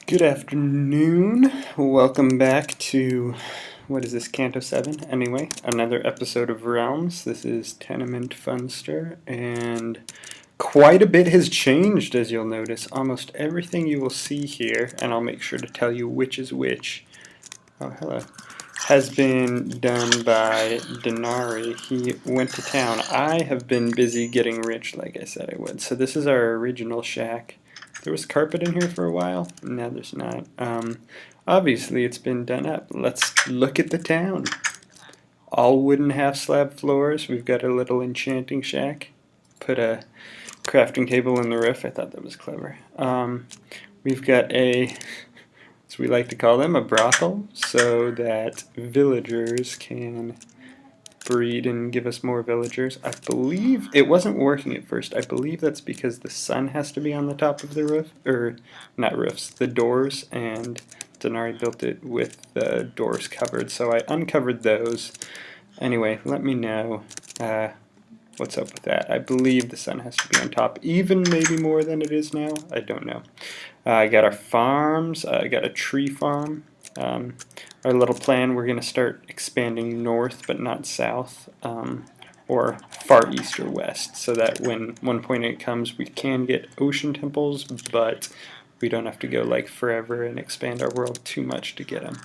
Good afternoon. Welcome back to, what is this, Canto VII? Anyway, another episode of Realms. This is Tenement Funster, and quite a bit has changed, as you'll notice. Almost everything you will see here, and I'll make sure to tell you which is which, oh, hello, has been done by Denari. He went to town. I have been busy getting rich, like I said I would. So this is our original shack. There was carpet in here for a while. Now there's not. Obviously, it's been done up. Let's look at the town. All wooden half-slab floors. We've got a little enchanting shack. Put a crafting table in the roof. I thought that was clever. We've got a, as we like to call them, a brothel, so that villagers can breed and give us more villagers. I believe it wasn't working at first. I believe that's because the sun has to be on the top of the roof, or not roofs, the doors, and Denari built it with the doors covered, so I uncovered those. Anyway, let me know what's up with that. I believe the sun has to be on top, even maybe more than it is now. I don't know. I got our farms. I got a tree farm. Our little plan, we're going to start expanding north but not south, or far east or west, so that when 1.8 comes we can get ocean temples, but we don't have to go like forever and expand our world too much to get them.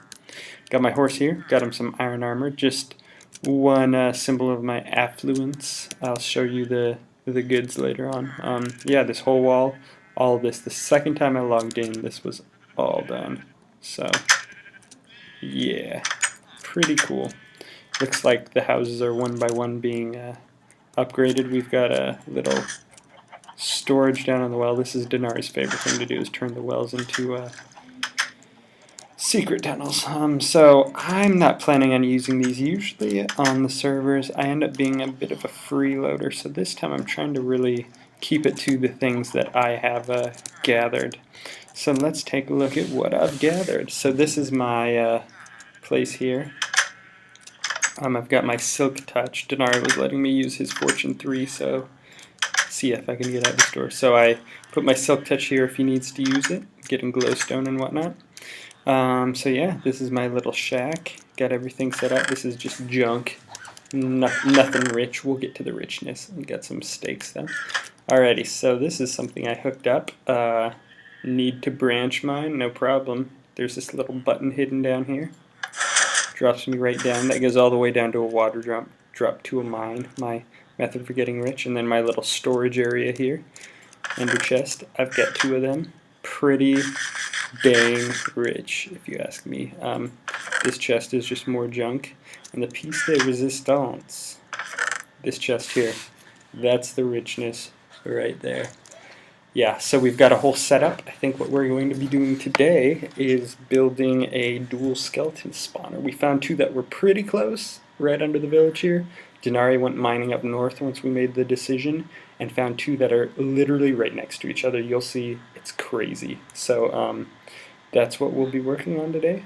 Got my horse here, got him some iron armor, just one symbol of my affluence. I'll show you the goods later on. Yeah, this whole wall, all of this, the second time I logged in, this was all done. So yeah, pretty cool. Looks like the houses are one by one being upgraded. We've got a little storage down on the well. This is Denari's favorite thing to do, is turn the wells into secret tunnels. So I'm not planning on using these usually on the servers. I end up being a bit of a freeloader, so this time I'm trying to really keep it to the things that I have gathered. So let's take a look at what I've gathered. So this is my place here. I've got my Silk Touch. Denari was letting me use his Fortune 3, so see if I can get out of the store. So I put my Silk Touch here if he needs to use it, getting glowstone and whatnot. So yeah, this is my little shack. Got everything set up. This is just junk. Nothing rich. We'll get to the richness. We got some steaks though. Alrighty, so this is something I hooked up. Need to branch mine? No problem. There's this little button hidden down here. Drops me right down. That goes all the way down to a water drop to a mine. My method for getting rich. And then my little storage area here. Ender chest. I've got 2 of them. Pretty dang rich, if you ask me. This chest is just more junk. And the piece de resistance. This chest here. That's the richness right there. Yeah, so we've got a whole setup. I think what we're going to be doing today is building a dual skeleton spawner. We found 2 that were pretty close, right under the village here. Denari went mining up north once we made the decision, and found 2 that are literally right next to each other. You'll see, it's crazy. So that's what we'll be working on today.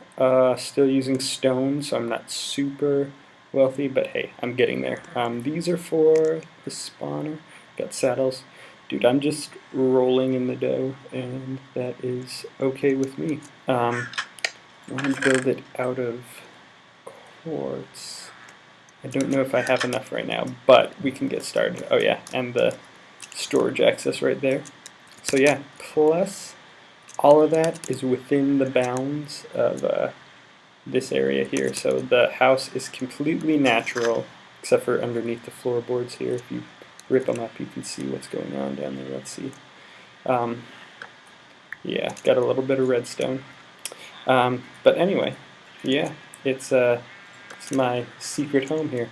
Still using stone, so I'm not super wealthy, but hey, I'm getting there. These are for the spawner. Got saddles. Dude, I'm just rolling in the dough, and that is okay with me. I want to build it out of quartz. I don't know if I have enough right now, but we can get started. Oh yeah, and the storage access right there. So yeah, plus all of that is within the bounds of this area here. So the house is completely natural, except for underneath the floorboards here. If you rip them up, you can see what's going on down there. Let's see. Yeah, got a little bit of redstone. But anyway, yeah, it's my secret home here.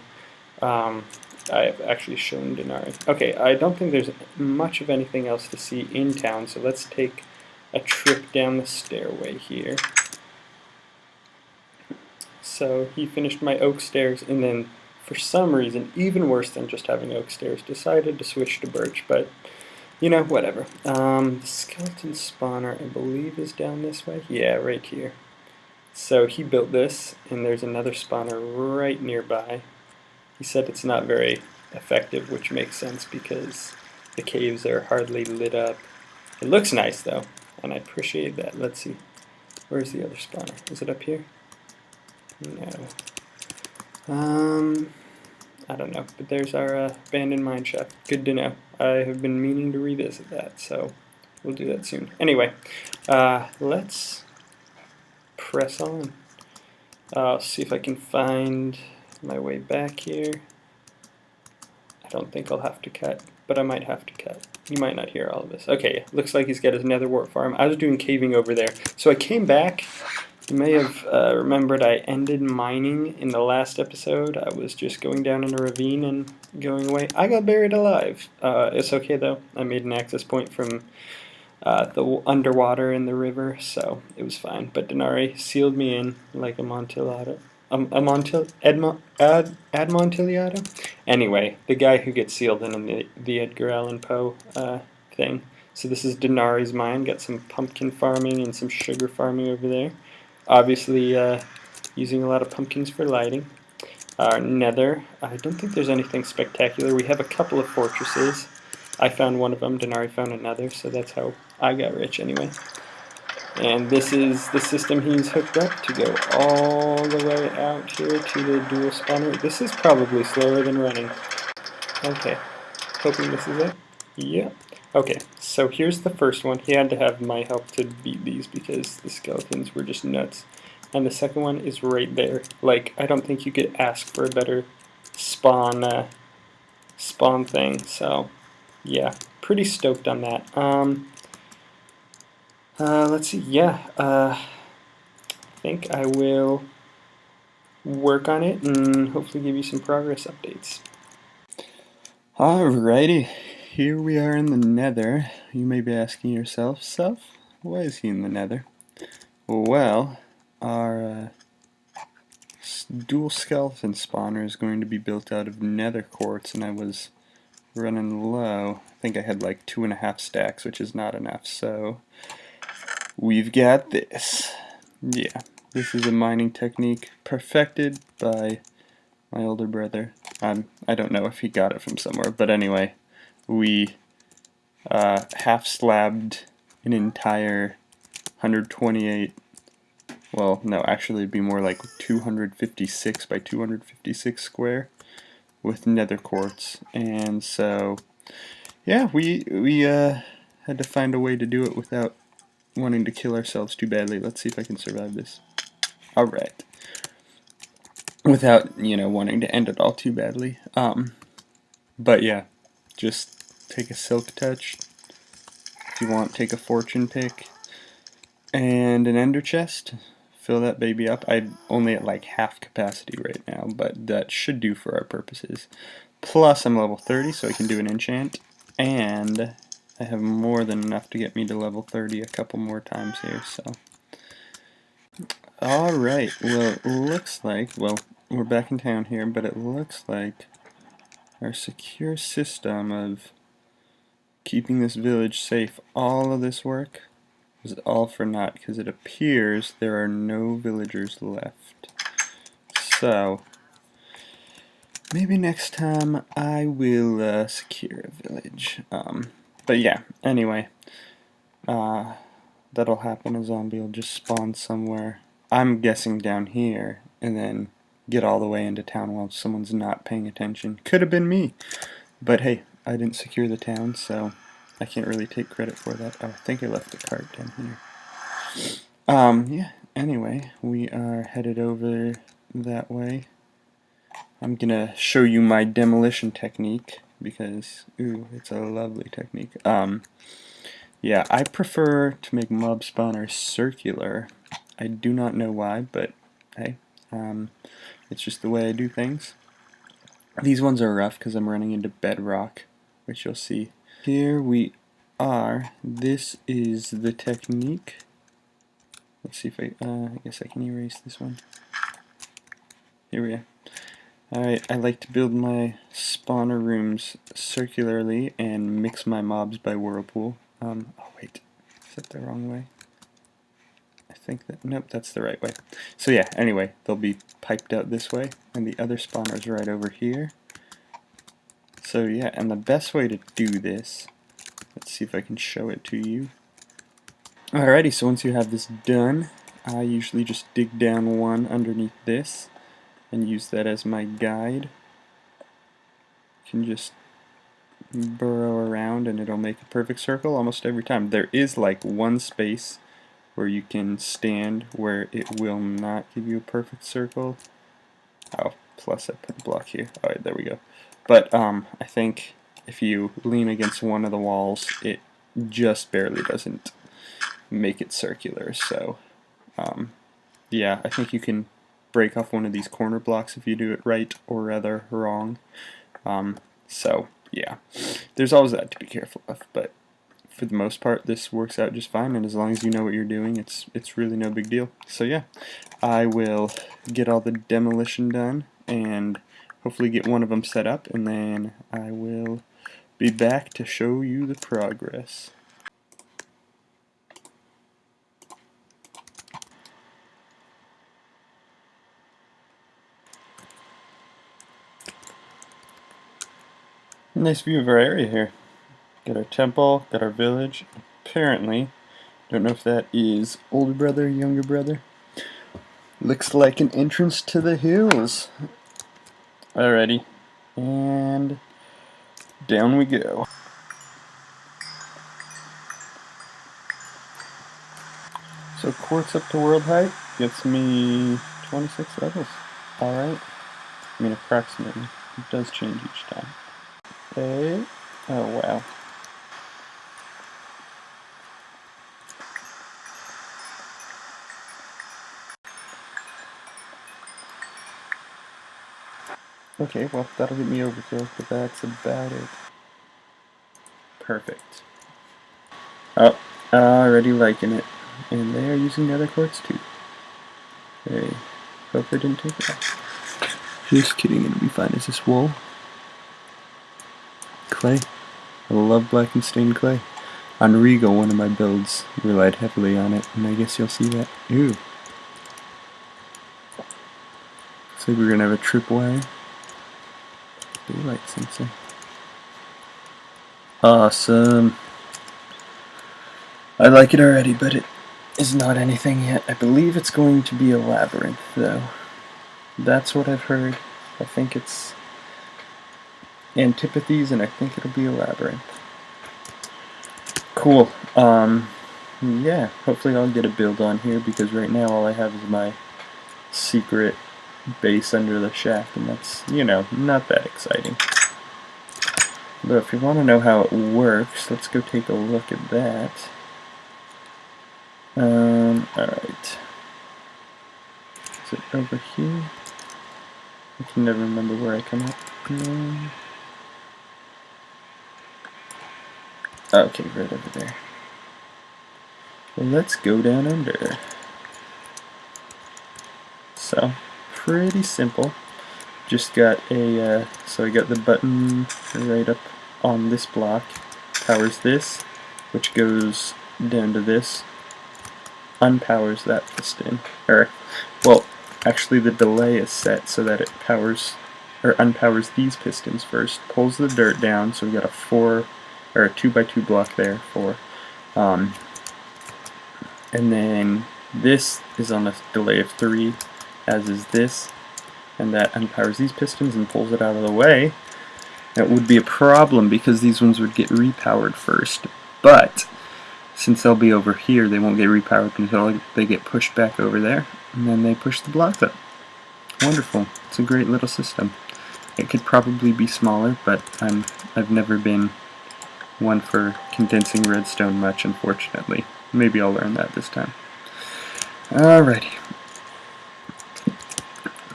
I've actually shown Denari. Okay, I don't think there's much of anything else to see in town, so let's take a trip down the stairway here. So he finished my oak stairs, and then for some reason, even worse than just having oak stairs, decided to switch to birch, but you know, whatever. The skeleton spawner, I believe, is down this way. Yeah, right here. So he built this, and there's another spawner right nearby. He said it's not very effective, which makes sense because the caves are hardly lit up. It looks nice though, and I appreciate that. Let's see. Where's the other spawner? Is it up here? No. I don't know, but there's our abandoned mine shaft. Good to know. I have been meaning to revisit that, so we'll do that soon. Anyway, let's press on. I'll see if I can find my way back here. I don't think I'll have to cut, but I might have to cut. You might not hear all of this. Okay, looks like he's got his nether wart farm. I was doing caving over there. So I came back. You may have remembered I ended mining in the last episode. I was just going down in a ravine and going away. I got buried alive. It's okay though. I made an access point from the underwater in the river, so it was fine. But Denari sealed me in like a Amontillado. Anyway, the guy who gets sealed in the Edgar Allan Poe thing. So this is Denari's mine. Got some pumpkin farming and some sugar farming over there. Obviously using a lot of pumpkins for lighting. Our nether, I don't think there's anything spectacular. We have a couple of fortresses. I found one of them, Denari found another, so that's how I got rich anyway. And this is the system he's hooked up to go all the way out here to the dual spawner. This is probably slower than running. Okay, hoping this is it. Yeah. Okay, so here's the first one. He had to have my help to beat these because the skeletons were just nuts. And the second one is right there. Like, I don't think you could ask for a better spawn thing. So, yeah, pretty stoked on that. Let's see. Yeah, I think I will work on it and hopefully give you some progress updates. Alrighty, here we are in the nether. You may be asking yourself, why is he in the nether? Well, our dual skeleton spawner is going to be built out of nether quartz, and I was running low. I think I had like 2.5 stacks, which is not enough, so we've got this. Yeah, this is a mining technique perfected by my older brother. I don't know if he got it from somewhere, but anyway, we half slabbed an entire 128, well, no, actually it'd be more like 256 by 256 square with nether quartz, and so, yeah, we had to find a way to do it without wanting to kill ourselves too badly. Let's see if I can survive this. Alright. Without, wanting to end it all too badly. But yeah, just take a silk touch. If you want, take a fortune pick. And an ender chest. Fill that baby up. I'm only at like half capacity right now, but that should do for our purposes. Plus, I'm level 30, so I can do an enchant. And I have more than enough to get me to level 30 a couple more times here, so. Alright, well, it looks like, well, we're back in town here, but it looks like our secure system of keeping this village safe, all of this work was all for naught, because it appears there are no villagers left. So, maybe next time I will secure a village. But yeah, anyway, that'll happen. A zombie will just spawn somewhere. I'm guessing down here, and then get all the way into town while someone's not paying attention. Could have been me. But hey, I didn't secure the town, so I can't really take credit for that. Oh, I think I left the cart down here. Yeah, anyway, we are headed over that way. I'm gonna show you my demolition technique, because, ooh, it's a lovely technique. Yeah, I prefer to make mob spawners circular. I do not know why, but hey, it's just the way I do things. These ones are rough because I'm running into bedrock, which you'll see. Here we are. This is the technique. Let's see if I guess I can erase this one. Here we are. Alright, I like to build my spawner rooms circularly and mix my mobs by whirlpool. Oh wait, is that the wrong way? I think that, nope, that's the right way. So yeah, anyway, they'll be piped out this way, and the other spawner's right over here. So yeah, and the best way to do this, let's see if I can show it to you. Alrighty, so once you have this done, I usually just dig down one underneath this and use that as my guide. You can just burrow around and it'll make a perfect circle almost every time. There is like one space where you can stand where it will not give you a perfect circle. Oh, plus I put a block here. Alright, there we go. But I think if you lean against one of the walls, it just barely doesn't make it circular. So yeah, I think you can break off one of these corner blocks if you do it right, or rather wrong. So yeah, there's always that to be careful of, but for the most part this works out just fine, and as long as you know what you're doing, it's really no big deal. So yeah, I will get all the demolition done and hopefully get one of them set up, and then I will be back to show you the progress. Nice view of our area here. Got our temple, got our village. Apparently, don't know if that is older brother, younger brother. Looks like an entrance to the hills. Alrighty, and down we go. So quartz up to world height gets me 26 levels. Alright, I mean approximately. It does change each time. Okay, oh wow. Okay, well that'll get me overkill, but that's about it. Perfect. Oh, already liking it. And they are using nether quartz too. Hey, hope they didn't take it off. Just kidding, it'll be fine. Is this wool? Clay. I love black and stained clay. On Regal, one of my builds, relied heavily on it, and I guess you'll see that. Ooh. Looks like we're gonna have a tripwire. Daylight sensor. Awesome. I like it already, but it is not anything yet. I believe it's going to be a labyrinth, though. That's what I've heard. I think it's antipathies, and I think it'll be a labyrinth. Cool. Yeah, hopefully I'll get a build on here, because right now all I have is my secret base under the shack, and that's, you know, not that exciting. But if you want to know how it works, let's go take a look at that. Alright. Is it over here? I can never remember where I come up. Okay, right over there. Well, let's go down under. So, pretty simple. Just got a, so I got the button right up on this block. Powers this, which goes down to this. Unpowers that piston. Or, well, actually the delay is set so that it powers, or unpowers these pistons first. Pulls the dirt down, so we got a 2x2 block there for, and then this is on a delay of 3, as is this, and that unpowers these pistons and pulls it out of the way. That would be a problem because these ones would get repowered first, but since they'll be over here, they won't get repowered until they get pushed back over there, and then they push the block up. Wonderful. It's a great little system. It could probably be smaller, but I've never been one for condensing redstone much, unfortunately. Maybe I'll learn that this time. Alrighty.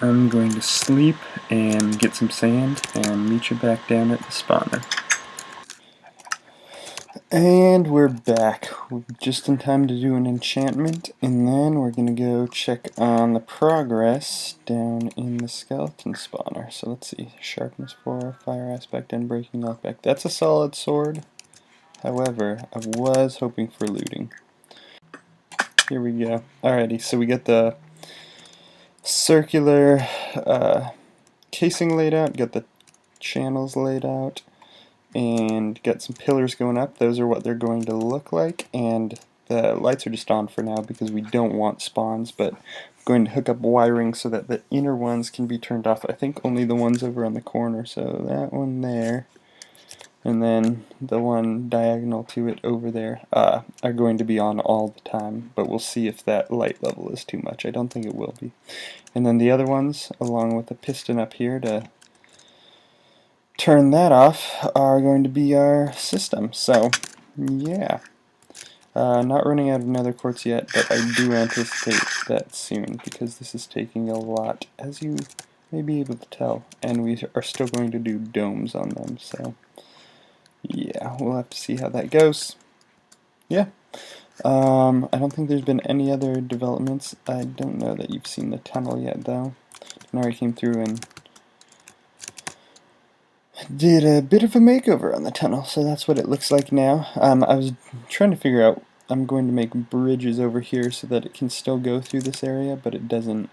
I'm going to sleep and get some sand and meet you back down at the spawner. And we're back. We're just in time to do an enchantment, and then we're going to go check on the progress down in the skeleton spawner. So let's see. Sharpness 4, fire aspect, and breaking knockback. That's a solid sword. However, I was hoping for looting. Here we go. Alrighty, so we got the circular casing laid out, got the channels laid out, and got some pillars going up. Those are what they're going to look like, and the lights are just on for now because we don't want spawns, but I'm going to hook up wiring so that the inner ones can be turned off. I think only the ones over on the corner, so that one there, and then the one diagonal to it over there are going to be on all the time, but we'll see if that light level is too much. I don't think it will be. And then the other ones, along with the piston up here to turn that off, are going to be our system. So, yeah. Not running out of nether quartz yet, but I do anticipate that soon, because this is taking a lot, as you may be able to tell, and we are still going to do domes on them, so yeah, we'll have to see how that goes. Yeah. I don't think there's been any other developments. I don't know that you've seen the tunnel yet, though. Nari came through and did a bit of a makeover on the tunnel, so that's what it looks like now. I was trying to figure out, I'm going to make bridges over here so that it can still go through this area, but it doesn't,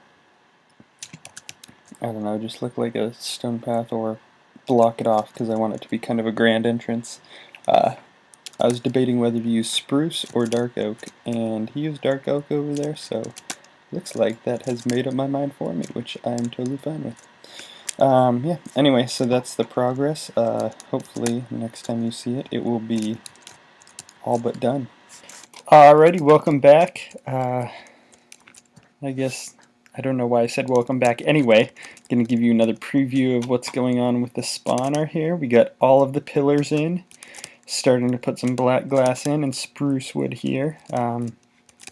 I don't know, just look like a stone path, or block it off because I want it to be kind of a grand entrance. I was debating whether to use spruce or dark oak, and he used dark oak over there, so looks like that has made up my mind for me, which I'm totally fine with. Yeah, anyway, so that's the progress. Hopefully next time you see it, it will be all but done. Alrighty, welcome back. I guess, I don't know why I said welcome back. Anyway, going to give you another preview of what's going on with the spawner here. We got all of the pillars in, starting to put some black glass in and spruce wood here.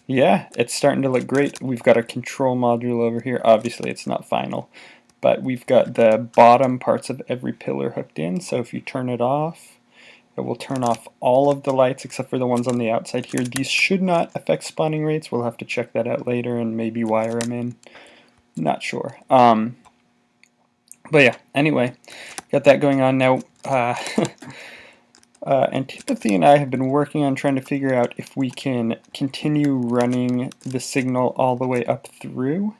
Yeah, it's starting to look great. We've got a control module over here. Obviously, it's not final, but we've got the bottom parts of every pillar hooked in, so if you turn it off, it will turn off all of the lights except for the ones on the outside here. These should not affect spawning rates. We'll have to check that out later and maybe wire them in. Not sure. But yeah, anyway, got that going on now. Antipathy and I have been working on trying to figure out if we can continue running the signal all the way up through.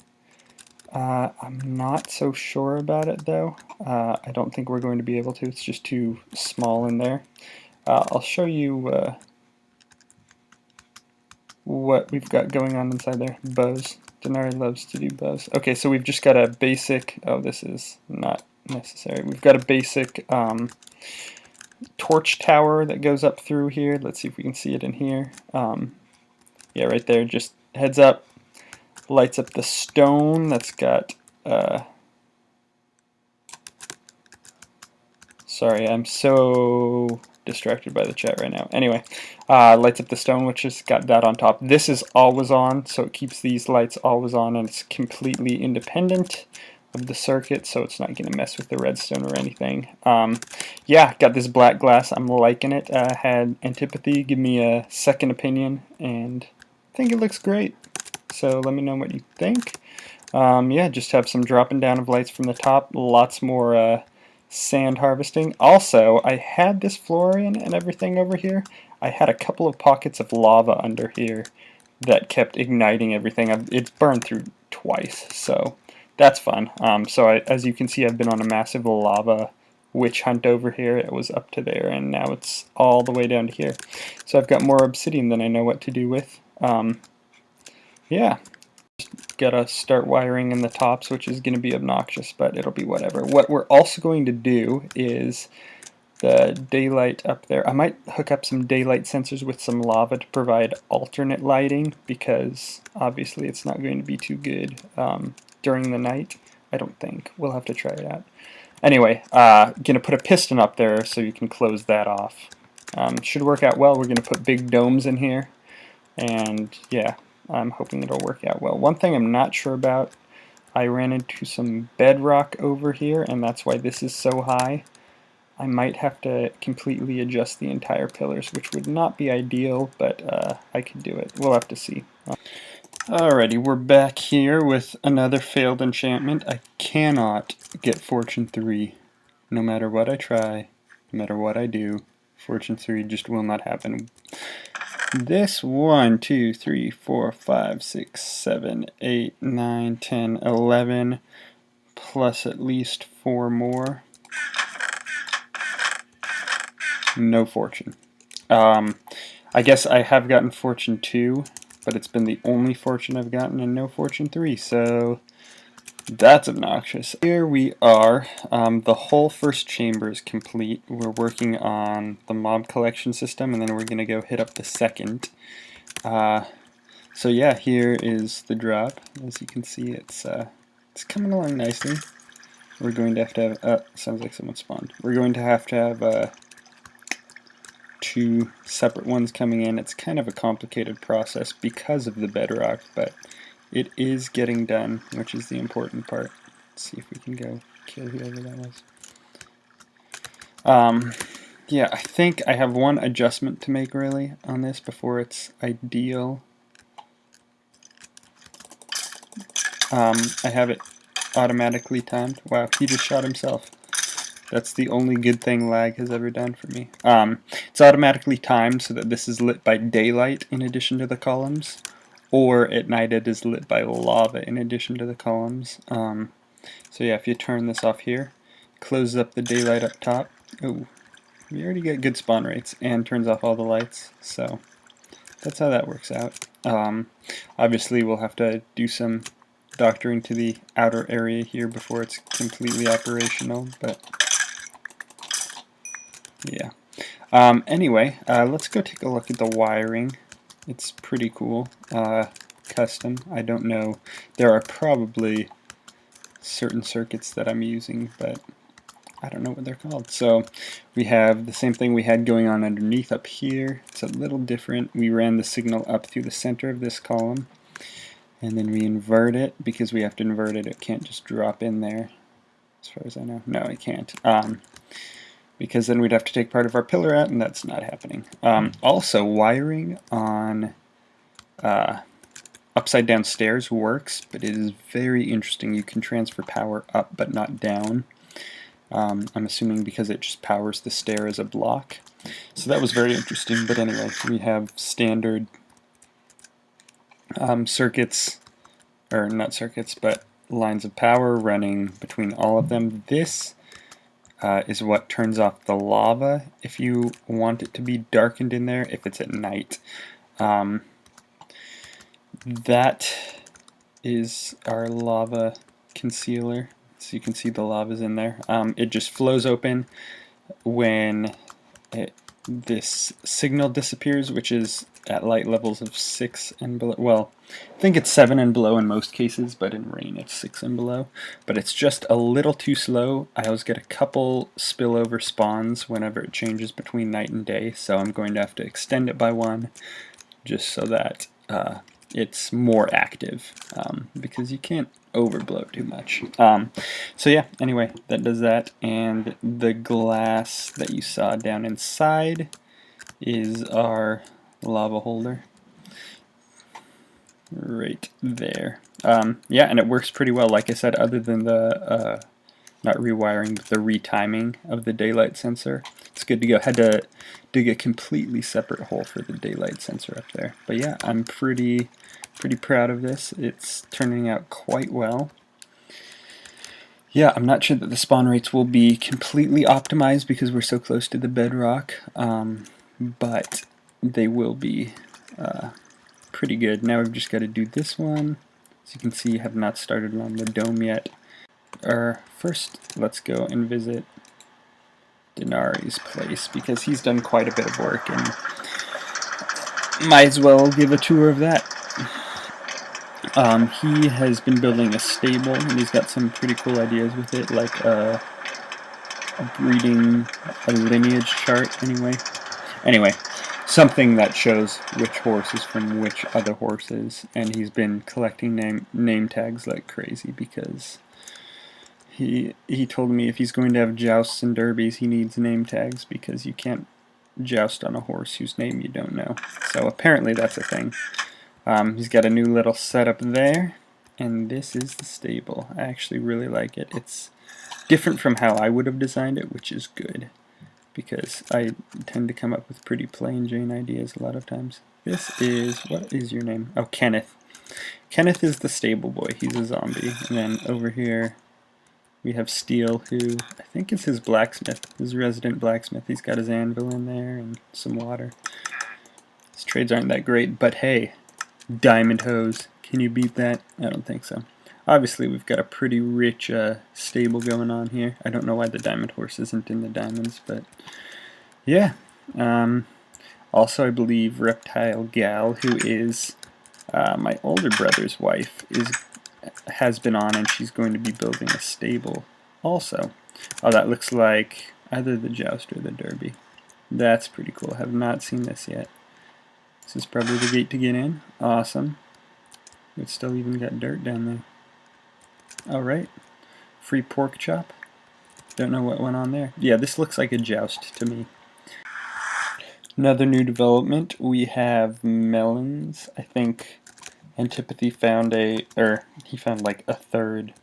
I'm not so sure about it, though. I don't think we're going to be able to. It's just too small in there. I'll show you what we've got going on inside there. Bows. Denari loves to do bows. Okay, so we've just got a basic... Oh, this is not necessary. We've got a basic torch tower that goes up through here. Let's see if we can see it in here. Yeah, right there. Just heads up. Lights up the stone that's got... Sorry, I'm so distracted by the chat right now. Anyway, lights up the stone, which has got that on top. This is always on, so it keeps these lights always on, and it's completely independent of the circuit, so it's not going to mess with the redstone or anything. Yeah, got this black glass. I'm liking it. Had Antipathy give me a second opinion, and I think it looks great. So let me know what you think. Yeah, just have some dropping down of lights from the top. Lots more sand harvesting. Also, I had this Florian and everything over here. I had a couple of pockets of lava under here that kept igniting everything. It's burned through twice, so that's fun. As you can see, I've been on a massive lava witch hunt over here. It was up to there, and now it's all the way down to here. So I've got more obsidian than I know what to do with. Yeah. Gotta start wiring in the tops, which is going to be obnoxious, but it'll be whatever. What we're also going to do is the daylight up there. I might hook up some daylight sensors with some lava to provide alternate lighting, because obviously it's not going to be too good during the night. I don't think. We'll have to try it out. Anyway, gonna put a piston up there so you can close that off. Should work out well. We're gonna put big domes in here, and yeah, I'm hoping it'll work out well. One thing I'm not sure about, I ran into some bedrock over here, and that's why this is so high. I might have to completely adjust the entire pillars, which would not be ideal, but I could do it. We'll have to see. Alrighty, we're back here with another failed enchantment. I cannot get Fortune 3. No matter what I try, no matter what I do, Fortune 3 just will not happen. This 1, 2, 3, 4, 5, 6, 7, 8, 9, 10, 11, plus at least 4 more. No fortune. I guess I have gotten Fortune 2, but it's been the only Fortune I've gotten and no Fortune 3, so that's obnoxious. Here we are. The whole first chamber is complete. We're working on the mob collection system, and then we're going to go hit up the second. So yeah, here is the drop. As you can see, it's coming along nicely. We're going to have sounds like someone spawned. We're going to have 2 separate ones coming in. It's kind of a complicated process because of the bedrock, but it is getting done, which is the important part. Let's see if we can go kill whoever that was. Yeah, I think I have one adjustment to make really on this before it's ideal. I have it automatically timed. Wow, he just shot himself. That's the only good thing lag has ever done for me. It's automatically timed so that this is lit by daylight in addition to the columns, or at night it is lit by lava in addition to the columns. So yeah, if you turn this off here, closes up the daylight up top. Oh, we already get good spawn rates, and turns off all the lights. So that's how that works out. Obviously, we'll have to do some doctoring to the outer area here before it's completely operational, but yeah. Anyway, let's go take a look at the wiring. It's pretty cool. Custom. I don't know. There are probably certain circuits that I'm using, but I don't know what they're called. So we have the same thing we had going on underneath up here. It's a little different. We ran the signal up through the center of this column, and then we invert it. Because we have to invert it, it can't just drop in there, as far as I know. No, it can't. Because then we'd have to take part of our pillar out, and that's not happening. Also, wiring on upside down stairs works, but it is very interesting. You can transfer power up but not down. I'm assuming because it just powers the stair as a block. So that was very interesting, but anyway, we have standard circuits, or not circuits, but lines of power running between all of them. This is what turns off the lava if you want it to be darkened in there, if it's at night. That is our lava concealer. So you can see the lava's in there. It just flows open when this signal disappears, which is at light levels of 6 and below. Well, I think it's 7 and below in most cases, but in rain it's 6 and below. But it's just a little too slow. I always get a couple spillover spawns whenever it changes between night and day, so I'm going to have to extend it by 1 just so that it's more active, because you can't overblow too much. So yeah, anyway, that does that, and the glass that you saw down inside is our lava holder right there. Yeah, and it works pretty well, like I said, other than the not rewiring, but the retiming of the daylight sensor. It's good to go. Had to dig a completely separate hole for the daylight sensor up there. But yeah, I'm pretty proud of this. It's turning out quite well. Yeah, I'm not sure that the spawn rates will be completely optimized because we're so close to the bedrock, but they will be pretty good. Now we've just got to do this one. As you can see, I have not started on the dome yet. First, let's go and visit Denari's place, because he's done quite a bit of work, and might as well give a tour of that. He has been building a stable, and he's got some pretty cool ideas with it, like a lineage chart, anyway, something that shows which horse is from which other horses, and he's been collecting name tags like crazy, because he told me if he's going to have jousts and derbies, he needs name tags, because you can't joust on a horse whose name you don't know. So apparently that's a thing. He's got a new little setup there, and this is the stable. I actually really like it. It's different from how I would have designed it, which is good, because I tend to come up with pretty plain Jane ideas a lot of times. This is, what is your name? Oh, Kenneth. Kenneth is the stable boy. He's a zombie. And then over here we have Steel, who I think is his blacksmith, his resident blacksmith. He's got his anvil in there and some water. These trades aren't that great, but hey, diamond hose. Can you beat that? I don't think so. Obviously, we've got a pretty rich stable going on here. I don't know why the diamond horse isn't in the diamonds, but yeah. Also, I believe Reptile Gal, who is my older brother's wife, has been on, and she's going to be building a stable also. Oh, that looks like either the Joust or the Derby. That's pretty cool. I have not seen this yet. This is probably the gate to get in. Awesome. It's still even got dirt down there. Alright. Free pork chop. Don't know what went on there. Yeah, this looks like a joust to me. Another new development, we have melons. I think Antipathy found he found like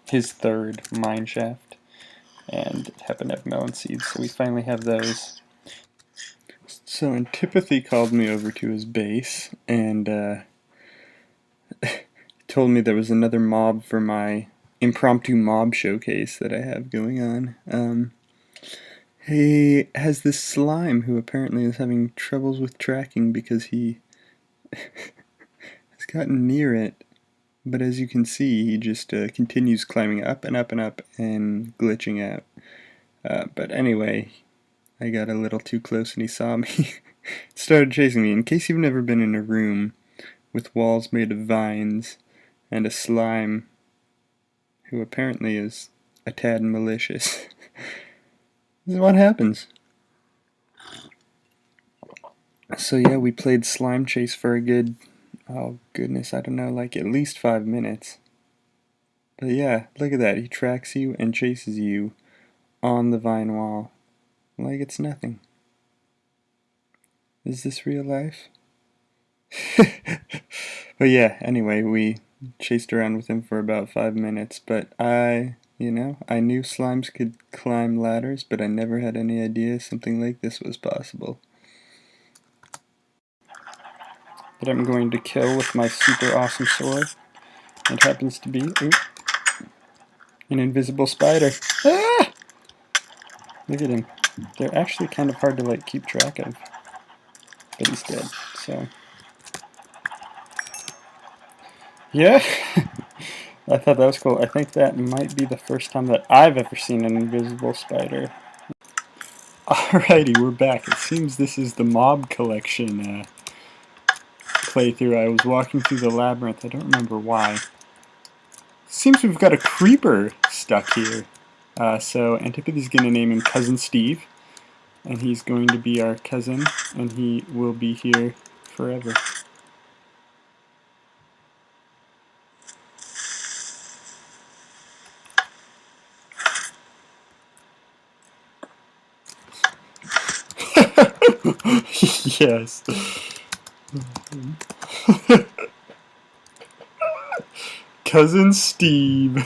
his third mine shaft, and it happened to have melon seeds, so we finally have those. So Antipathy called me over to his base, and told me there was another mob for my impromptu mob showcase that I have going on. He has this slime who apparently is having troubles with tracking because he has gotten near it, but as you can see, he just continues climbing up and up and up and glitching out. But anyway, I got a little too close and he saw me. Started chasing me. In case you've never been in a room with walls made of vines and a slime who apparently is a tad malicious. This is what happens. So yeah, we played Slime Chase for a good, oh goodness, I don't know, like at least 5 minutes. But yeah, look at that. He tracks you and chases you on the vine wall like it's nothing. Is this real life? But yeah, anyway, we chased around with him for about 5 minutes, but I knew slimes could climb ladders, but I never had any idea something like this was possible. That I'm going to kill with my super awesome sword. It happens to be an invisible spider. Ah! Look at him. They're actually kind of hard to like keep track of. But he's dead, so yeah. I thought that was cool. I think that might be the first time that I've ever seen an invisible spider. Alrighty, we're back. It seems this is the mob collection playthrough. I was walking through the labyrinth. I don't remember why. Seems we've got a creeper stuck here. So Antipathy's going to name him Cousin Steve. And he's going to be our cousin. And he will be here forever. Yes. Cousin Steve.